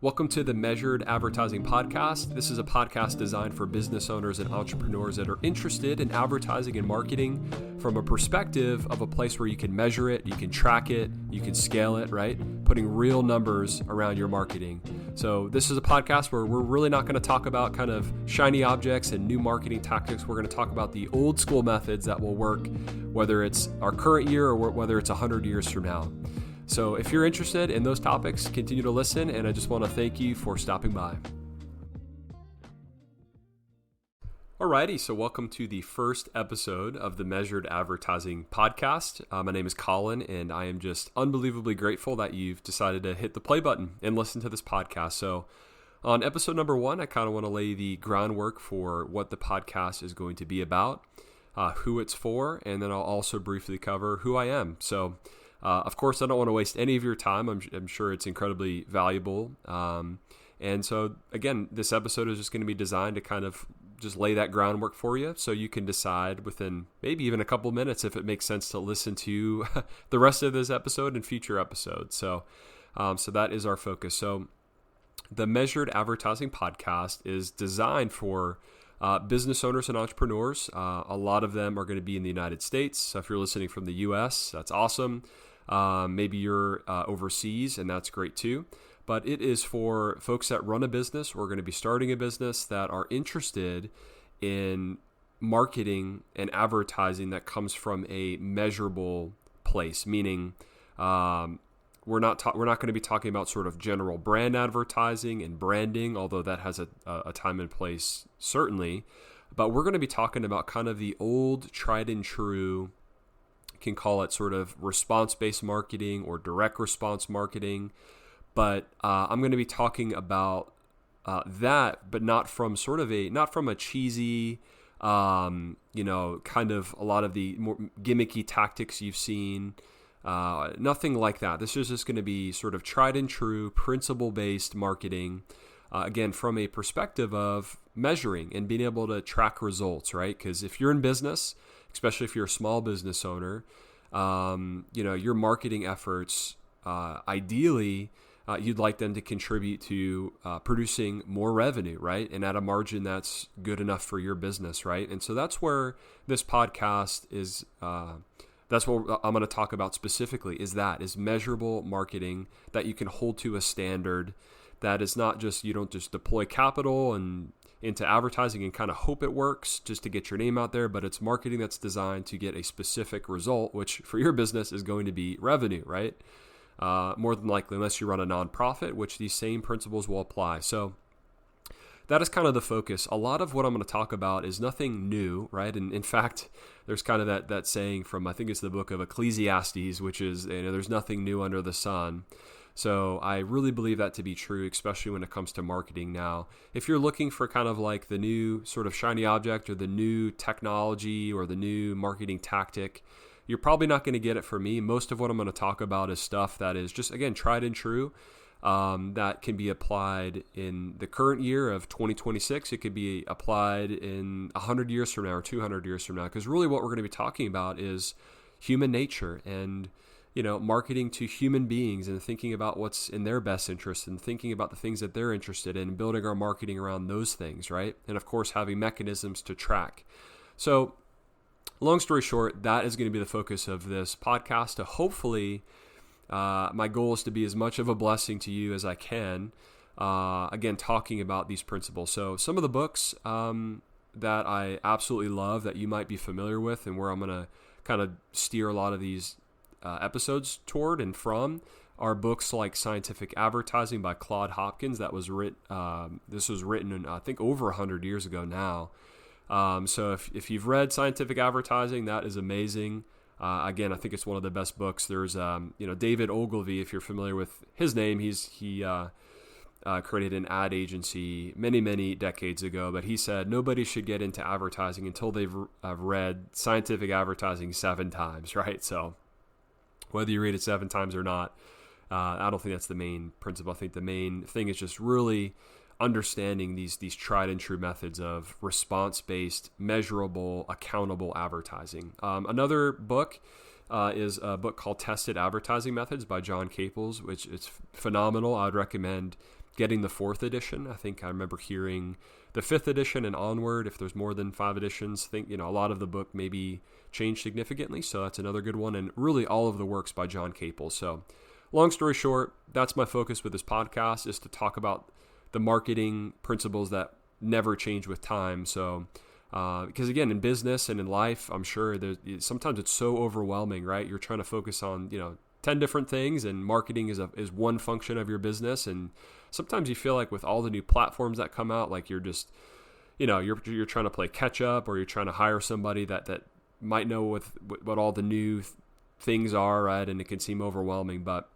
Welcome to the Measured Advertising Podcast. This is a podcast designed for business owners and entrepreneurs that are interested in advertising and marketing from a perspective of a place where you can measure it, you can track it, you can scale it, right? Putting real numbers around your marketing. So this is a podcast where we're really not going to talk about kind of shiny objects and new marketing tactics. We're going to talk about the old school methods that will work, whether it's our current year or whether it's 100 years from now. So if you're interested in those topics, continue to listen, and I just want to thank you for stopping by. Alrighty, so welcome to the first episode of the Measured Advertising Podcast. My name is Colin, and I am just unbelievably grateful that you've decided to hit the play button and listen to this podcast. So on episode number 1, I kind of want to lay the groundwork for what the podcast is going to be about, who it's for, and then I'll also briefly cover who I am. So of course, I don't want to waste any of your time. I'm sure it's incredibly valuable. And so, again, this episode is just going to be designed to kind of just lay that groundwork for you so you can decide within maybe even a couple minutes if it makes sense to listen to the rest of this episode and future episodes. So that is our focus. So the Measured Advertising Podcast is designed for business owners and entrepreneurs. A lot of them are going to be in the United States. So if you're listening from the U.S., that's awesome. Maybe you're overseas, and that's great too. But it is for folks that run a business or are going to be starting a business that are interested in marketing and advertising that comes from a measurable place. Meaning, we're not going to be talking about sort of general brand advertising and branding, although that has a time and place certainly. But we're going to be talking about kind of the old tried and true, can call it sort of response-based marketing or direct response marketing. But I'm going to be talking about that, but not from a cheesy, kind of a lot of the more gimmicky tactics you've seen. Nothing like that. This is just going to be sort of tried and true, principle-based marketing. Again, from a perspective of measuring and being able to track results, right? Because if you're in business, especially if you're a small business owner, your marketing efforts, ideally, you'd like them to contribute to producing more revenue, right? And at a margin that's good enough for your business, right? And so that's where this podcast is, that's what I'm going to talk about specifically, is measurable marketing that you can hold to a standard that is not just, you don't just deploy capital and into advertising and kind of hope it works just to get your name out there, but it's marketing that's designed to get a specific result, which for your business is going to be revenue, right? More than likely, unless you run a nonprofit, which these same principles will apply. So that is kind of the focus. A lot of what I'm going to talk about is nothing new, right? And in fact, there's kind of that saying from, I think it's the book of Ecclesiastes, which is, there's nothing new under the sun. So I really believe that to be true, especially when it comes to marketing now. If you're looking for kind of like the new sort of shiny object or the new technology or the new marketing tactic, you're probably not going to get it from me. Most of what I'm going to talk about is stuff that is just, again, tried and true, that can be applied in the current year of 2026. It could be applied in 100 years from now or 200 years from now, because really what we're going to be talking about is human nature and marketing to human beings and thinking about what's in their best interest and thinking about the things that they're interested in and building our marketing around those things, right? And of course, having mechanisms to track. So long story short, that is going to be the focus of this podcast. To hopefully, my goal is to be as much of a blessing to you as I can. Again, talking about these principles. So some of the books that I absolutely love that you might be familiar with and where I'm going to kind of steer a lot of these episodes toward and from are books like Scientific Advertising by Claude Hopkins. That was this was written in, I think, over 100 years ago now. So if you've read Scientific Advertising, that is amazing. Again, I think it's one of the best books. There's David Ogilvy, if you're familiar with his name, he created an ad agency many decades ago, but he said nobody should get into advertising until they've read Scientific Advertising 7 times, right? So whether you read it 7 times or not, I don't think that's the main principle. I think the main thing is just really understanding these tried and true methods of response-based, measurable, accountable advertising. Another book is a book called Tested Advertising Methods by John Caples, which is phenomenal. I would recommend getting the fourth edition. I think I remember hearing the fifth edition and onward, if there's more than 5 editions, I think, a lot of the book maybe changed significantly. So that's another good one. And really all of the works by John Capel. So long story short, that's my focus with this podcast, is to talk about the marketing principles that never change with time. So, because again, in business and in life, I'm sure sometimes it's so overwhelming, right? You're trying to focus on, 10 different things, and marketing is one function of your business. And sometimes you feel like with all the new platforms that come out, like you're just, you're trying to play catch up, or you're trying to hire somebody that might know what all the new things are, right? And it can seem overwhelming. But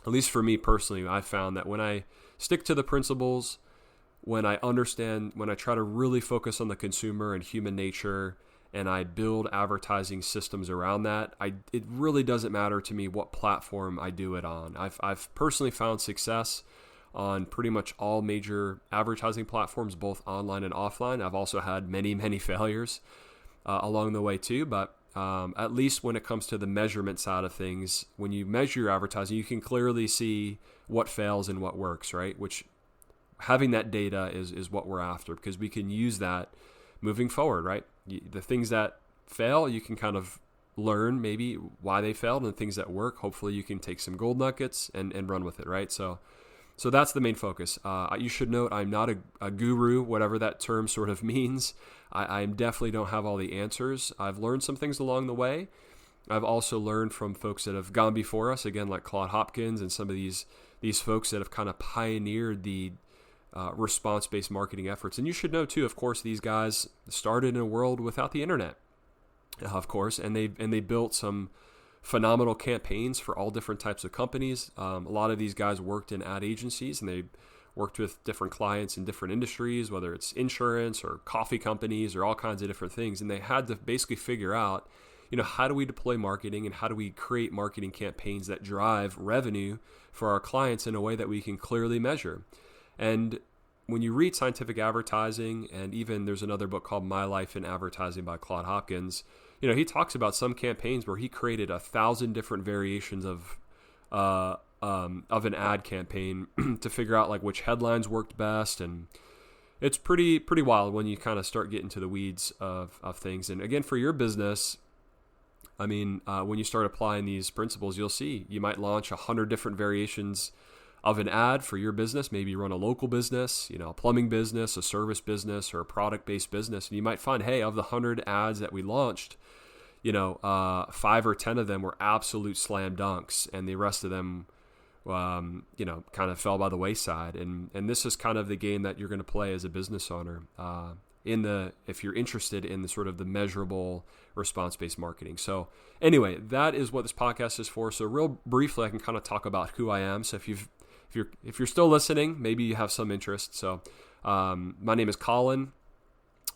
at least for me personally, I found that when I stick to the principles, when I try to really focus on the consumer and human nature, and I build advertising systems around that, it really doesn't matter to me what platform I do it on. I've personally found success on pretty much all major advertising platforms, both online and offline. I've also had many, many failures along the way too, but at least when it comes to the measurement side of things, when you measure your advertising, you can clearly see what fails and what works, right? Which having that data is what we're after, because we can use that moving forward, right? The things that fail, you can kind of learn maybe why they failed, and the things that work, hopefully you can take some gold nuggets and run with it, right? So that's the main focus. You should note I'm not a guru, whatever that term sort of means. I definitely don't have all the answers. I've learned some things along the way. I've also learned from folks that have gone before us, again, like Claude Hopkins and some of these folks that have kind of pioneered the response-based marketing efforts. And you should know too, of course, these guys started in a world without the internet, of course, and they built some phenomenal campaigns for all different types of companies. A lot of these guys worked in ad agencies, and they worked with different clients in different industries, whether it's insurance or coffee companies or all kinds of different things. And they had to basically figure out, how do we deploy marketing, and how do we create marketing campaigns that drive revenue for our clients in a way that we can clearly measure. And when you read Scientific Advertising, and even there's another book called My Life in Advertising by Claude Hopkins, he talks about some campaigns where he created 1,000 different variations of an ad campaign to figure out like which headlines worked best. And it's pretty wild when you kind of start getting to the weeds of things. And again, for your business, when you start applying these principles, you'll see you might launch 100 different variations of an ad for your business. Maybe you run a local business, a plumbing business, a service business, or a product-based business. And you might find, hey, of the 100 ads that we launched, 5 or 10 of them were absolute slam dunks, and the rest of them, kind of fell by the wayside. And this is kind of the game that you're going to play as a business owner, if you're interested in the sort of the measurable response-based marketing. So anyway, that is what this podcast is for. So real briefly, I can kind of talk about who I am. So if you're still listening, maybe you have some interest. So my name is Colin.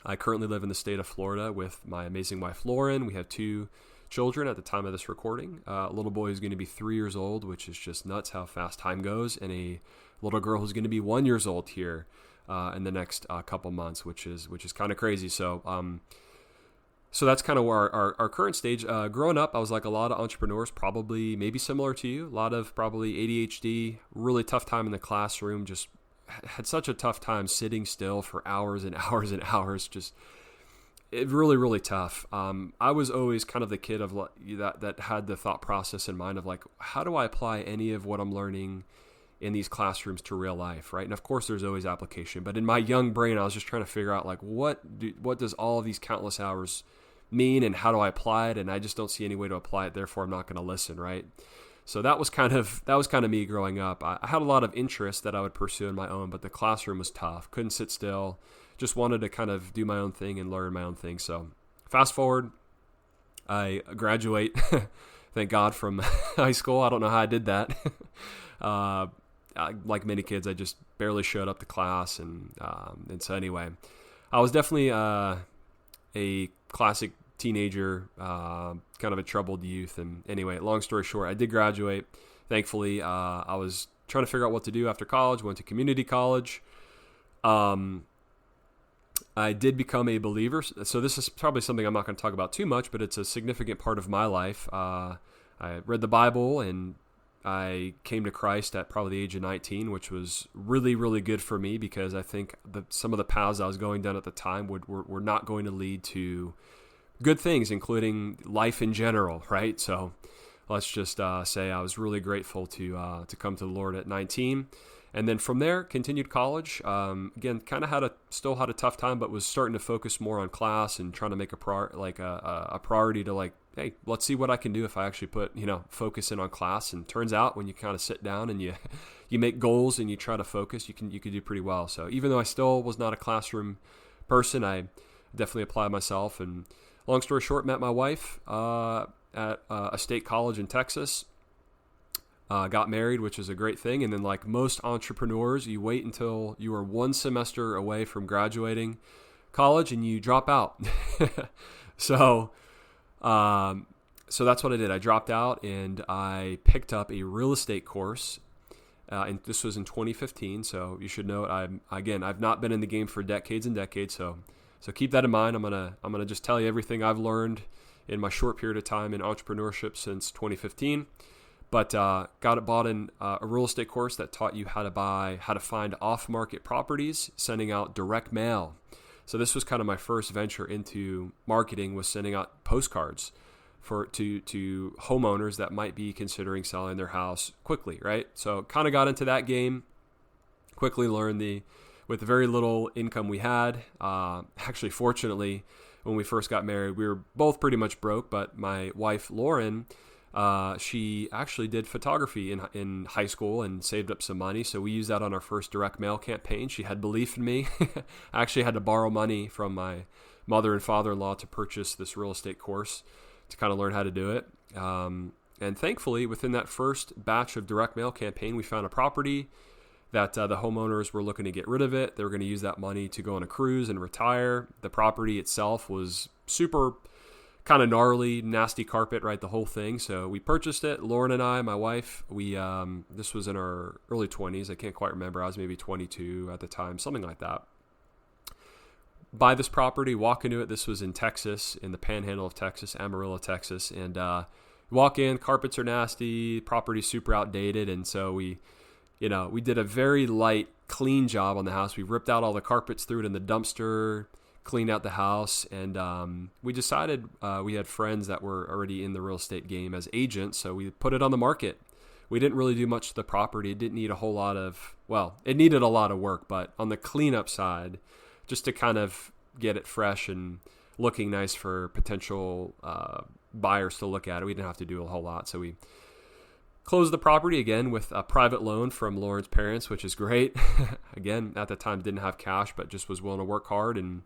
I currently live in the state of Florida with my amazing wife, Lauren. We have 2 children at the time of this recording. A little boy who's going to be 3 years old, which is just nuts how fast time goes, and a little girl who's going to be 1 year old here in the next couple months, which is kind of crazy. So that's kind of where our current stage. Growing up, I was like a lot of entrepreneurs, probably maybe similar to you. A lot of probably ADHD, really tough time in the classroom, just had such a tough time sitting still for hours and hours and hours. Just really, really tough. I was always kind of the kid of that had the thought process in mind of like, how do I apply any of what I'm learning in these classrooms to real life, right? And of course, there's always application. But in my young brain, I was just trying to figure out like, what does all of these countless hours mean, and how do I apply it? And I just don't see any way to apply it. Therefore, I'm not going to listen, right? So that was kind of me growing up. I had a lot of interests that I would pursue in my own, but the classroom was tough. Couldn't sit still. Just wanted to kind of do my own thing and learn my own thing. So fast forward, I graduate, thank God, from high school. I don't know how I did that. Like many kids, I just barely showed up to class. And so anyway, I was definitely a classic teenager, kind of a troubled youth. And anyway, long story short, I did graduate. Thankfully, I was trying to figure out what to do after college, went to community college. I did become a believer. So this is probably something I'm not going to talk about too much, but it's a significant part of my life. I read the Bible and I came to Christ at probably the age of 19, which was really, really good for me because I think some of the paths I was going down at the time were not going to lead to good things, including life in general, right? So let's just say I was really grateful to come to the Lord at 19. And then from there, continued college. Again, kind of still had a tough time, but was starting to focus more on class and trying to make a priority to like, hey, let's see what I can do if I actually put, focus in on class. And turns out when you kind of sit down and you make goals and you try to focus, you can do pretty well. So even though I still was not a classroom person, I definitely applied myself. And long story short, met my wife at a state college in Texas. Got married, which is a great thing. And then like most entrepreneurs, you wait until you are one semester away from graduating college and you drop out. So that's what I did. I dropped out and I picked up a real estate course. And this was in 2015. So you should know I've not been in the game for decades and decades. So keep that in mind. I'm gonna just tell you everything I've learned in my short period of time in entrepreneurship since 2015. But bought in a real estate course that taught you how to find off-market properties, sending out direct mail. So this was kind of my first venture into marketing, was sending out postcards to homeowners that might be considering selling their house quickly, right? So kind of got into that game, quickly learned with the very little income we had. Actually, fortunately, when we first got married, we were both pretty much broke, but my wife, Lauren, she actually did photography in high school and saved up some money. So we used that on our first direct mail campaign. She had belief in me. I actually had to borrow money from my mother and father-in-law to purchase this real estate course to kind of learn how to do it. And thankfully, within that first batch of direct mail campaign, we found a property that the homeowners were looking to get rid of it. They were going to use that money to go on a cruise and retire. The property itself was super kind of gnarly, nasty carpet, right? The whole thing. So we purchased it. Lauren and I, my wife, this was in our early 20s. I can't quite remember. I was maybe 22 at the time, something like that. Buy this property, walk into it. This was in Texas, in the panhandle of Texas, Amarillo, Texas. And walk in, carpets are nasty, property's super outdated. And so we did a very light, clean job on the house. We ripped out all the carpets, threw it in the dumpster, cleaned out the house, and we decided we had friends that were already in the real estate game as agents, so we put it on the market. We didn't really do much to the property. It didn't need it needed a lot of work, but on the cleanup side, just to kind of get it fresh and looking nice for potential buyers to look at it, we didn't have to do a whole lot. So we closed the property again with a private loan from Lauren's parents, which is great. Again, at the time didn't have cash, but just was willing to work hard and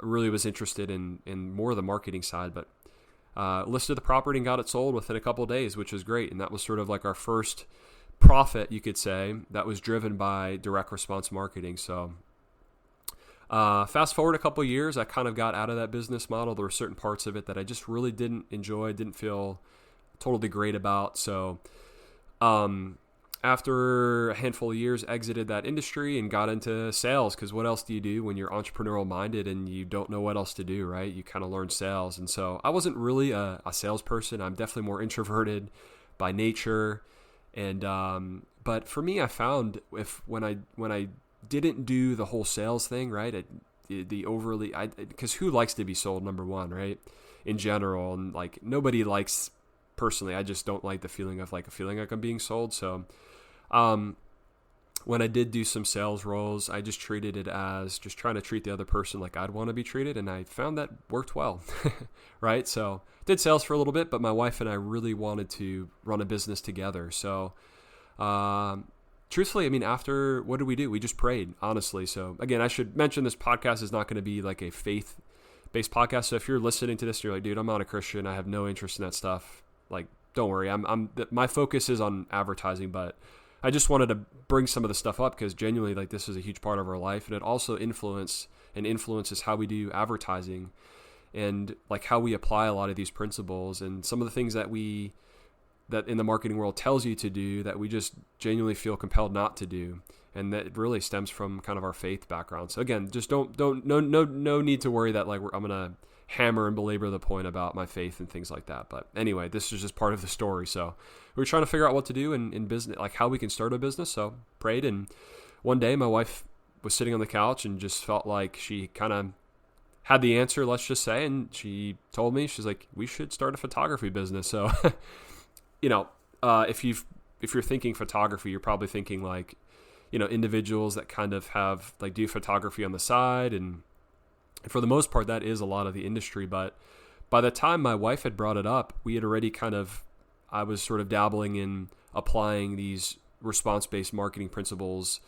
really was interested in more of the marketing side, but listed the property and got it sold within a couple of days, which was great. And that was sort of like our first profit, you could say, that was driven by direct response marketing. So fast forward a couple of years, I kind of got out of that business model. There were certain parts of it that I just really didn't enjoy, didn't feel totally great about. So after a handful of years, exited that industry and got into sales, because what else do you do when you're entrepreneurial minded and you don't know what else to do, right? You kind of learn sales. And so I wasn't really a salesperson. I'm definitely more introverted by nature. And but for me, I found when I didn't do the whole sales thing, right? Because who likes to be sold, number one, right? In general, and like nobody likes. Personally, I just don't like the feeling of feeling like I'm being sold. So when I did do some sales roles, I just treated it as just trying to treat the other person like I'd want to be treated. And I found that worked well, right? So did sales for a little bit, but my wife and I really wanted to run a business together. So truthfully, I mean, after, what did we do? We just prayed, honestly. So again, I should mention this podcast is not going to be like a faith-based podcast. So if you're listening to this and you're like, dude, I'm not a Christian, I have no interest in that stuff, like, don't worry. My focus is on advertising, but I just wanted to bring some of the stuff up because genuinely, like, this is a huge part of our life, and it also influences how we do advertising and like how we apply a lot of these principles and some of the things that in the marketing world tells you to do that we just genuinely feel compelled not to do, and that really stems from kind of our faith background. So again, just no need to worry that like I'm gonna hammer and belabor the point about my faith and things like that. But anyway, this is just part of the story. So we were trying to figure out what to do in business, like how we can start a business. So prayed. And one day my wife was sitting on the couch and just felt like she kind of had the answer, let's just say. And she told me, she's like, we should start a photography business. So, if you're thinking photography, you're probably thinking like, individuals that kind of have like do photography on the side. And for the most part, that is a lot of the industry. But by the time my wife had brought it up, we had already I was sort of dabbling in applying these response-based marketing principles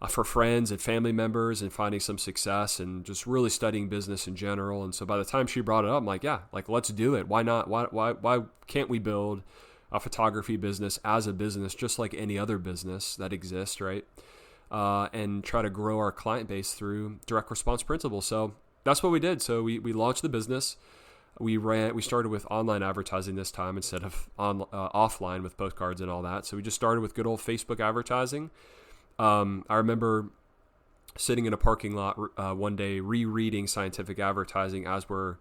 for friends and family members and finding some success and just really studying business in general. And so by the time she brought it up, I'm like, yeah, like let's do it. Why not? Why can't we build a photography business as a business, just like any other business that exists, right? And try to grow our client base through direct response principles. So that's what we did. So we launched the business. We started with online advertising this time instead of offline with postcards and all that. So we just started with good old Facebook advertising. I remember sitting in a parking lot one day rereading scientific advertising as we're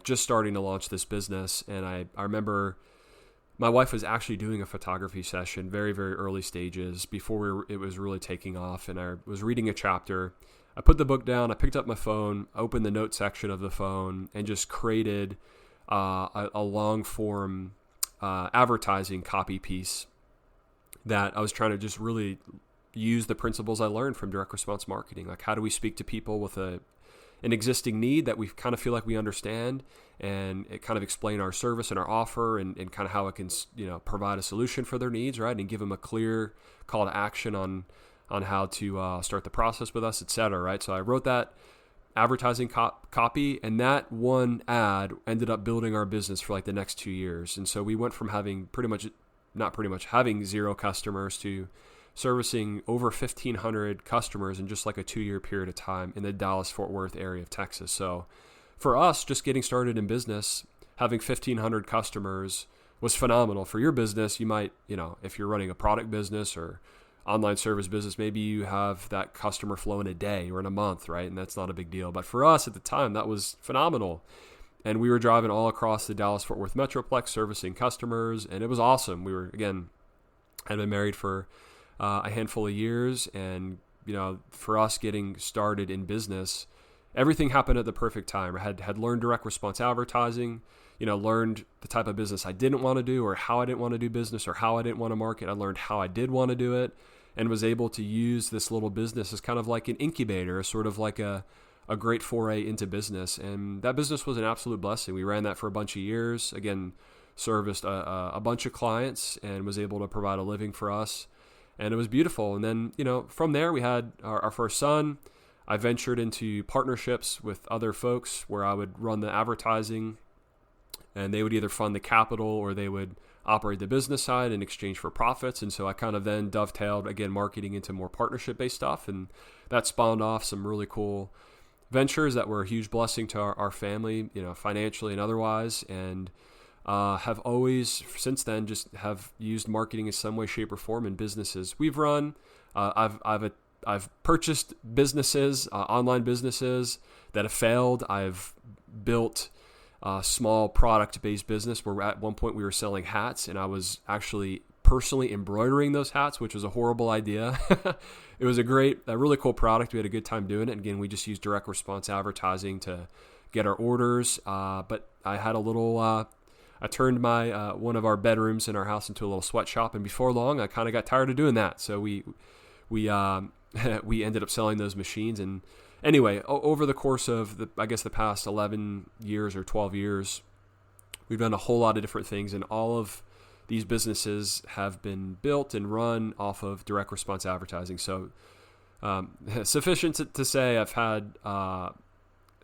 just starting to launch this business. And I remember my wife was actually doing a photography session, very, very early stages before it was really taking off. And I was reading a chapter. I put the book down. I picked up my phone, opened the note section of the phone, and just created a long form advertising copy piece that I was trying to just really use the principles I learned from direct response marketing. Like, how do we speak to people with an existing need that we kind of feel like we understand, and it kind of explain our service and our offer and kind of how it can, provide a solution for their needs, right? And give them a clear call to action on how to start the process with us, et cetera, right? So I wrote that advertising copy, and that one ad ended up building our business for like the next 2 years. And so we went from having having 0 customers to servicing over 1,500 customers in just like a 2-year period of time in the Dallas-Fort Worth area of Texas. So for us, just getting started in business, having 1,500 customers was phenomenal. For your business, you might, if you're running a product business or online service business, maybe you have that customer flow in a day or in a month, right? And that's not a big deal. But for us at the time, that was phenomenal. And we were driving all across the Dallas-Fort Worth Metroplex servicing customers, and it was awesome. We were, had been married for a handful of years, and for us getting started in business, everything happened at the perfect time. I had learned direct response advertising, learned the type of business I didn't want to do, or how I didn't want to do business, or how I didn't want to market. I learned how I did want to do it, and was able to use this little business as kind of like an incubator, sort of like a great foray into business. And that business was an absolute blessing. We ran that for a bunch of years, serviced a bunch of clients, and was able to provide a living for us. And it was beautiful. And then, from there we had our first son. I ventured into partnerships with other folks where I would run the advertising, and they would either fund the capital or they would operate the business side in exchange for profits. And so I kind of then dovetailed, marketing into more partnership-based stuff. And that spawned off some really cool ventures that were a huge blessing to our family, financially and otherwise. And have always since then just have used marketing in some way, shape, or form in businesses we've run. I've purchased businesses, online businesses that have failed. I've built a small product-based business where at one point we were selling hats, and I was actually personally embroidering those hats, which was a horrible idea. It was a really cool product. We had a good time doing it. Again, we just used direct response advertising to get our orders. But I had a little, I turned my one of our bedrooms in our house into a little sweatshop, and before long, I kind of got tired of doing that. So we ended up selling those machines. And anyway, over the course of the past 11 years or 12 years, we've done a whole lot of different things, and all of these businesses have been built and run off of direct response advertising. So sufficient to say I've had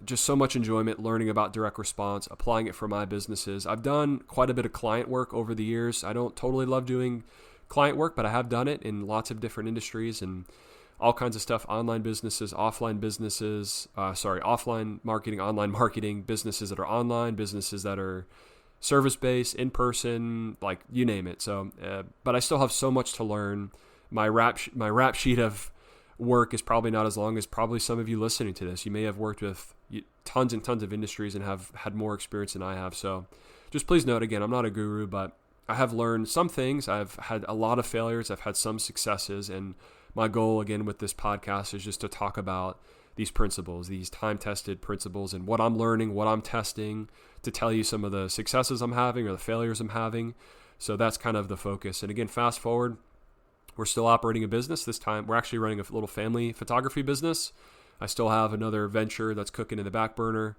just so much enjoyment learning about direct response, applying it for my businesses. I've done quite a bit of client work over the years. I don't totally love doing client work, but I have done it in lots of different industries and all kinds of stuff, online businesses, offline businesses, offline marketing, online marketing, businesses that are online, businesses that are service-based, in-person, like you name it. So, but I still have so much to learn. My rap sheet of work is probably not as long as probably some of you listening to this. You may have worked with tons and tons of industries and have had more experience than I have. So just please note, again, I'm not a guru, but I have learned some things. I've had a lot of failures. I've had some successes. And my goal, again, with this podcast is just to talk about these principles, these time-tested principles, and what I'm learning, what I'm testing, to tell you some of the successes I'm having or the failures I'm having. So that's kind of the focus. And again, fast forward, we're still operating a business. This time we're actually running a little family photography business. I still have another venture that's cooking in the back burner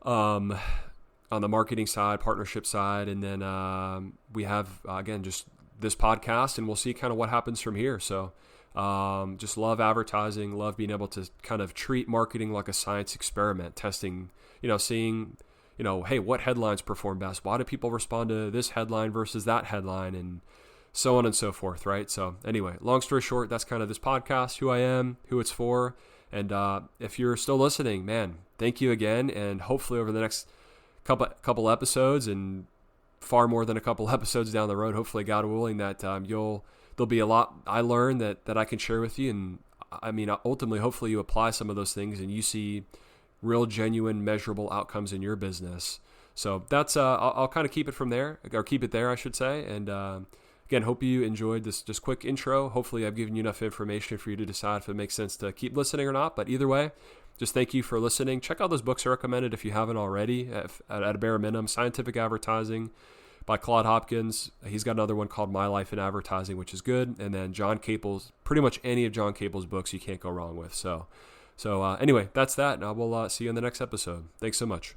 on the marketing side, partnership side. And then we have, again, just this podcast, and we'll see kind of what happens from here. So just love advertising, love being able to kind of treat marketing like a science experiment, testing, seeing, hey, what headlines perform best? Why do people respond to this headline versus that headline? And so on and so forth, right? So anyway, long story short, that's kind of this podcast, who I am, who it's for. And if you're still listening, man, thank you again. And hopefully over the next couple episodes, and far more than a couple episodes down the road, hopefully, God willing, that there'll be a lot I learned that I can share with you. And I mean, ultimately, hopefully you apply some of those things and you see real, genuine, measurable outcomes in your business. So that's, I'll kind of keep it from there, or keep it there, I should say. And again, hope you enjoyed this just quick intro. Hopefully I've given you enough information for you to decide if it makes sense to keep listening or not. But either way, just thank you for listening. Check out those books I recommended if you haven't already, at a bare minimum. Scientific Advertising by Claude Hopkins. He's got another one called My Life in Advertising, which is good. And then John Capel's, pretty much any of John Capel's books you can't go wrong with. So anyway, that's that. And I will see you in the next episode. Thanks so much.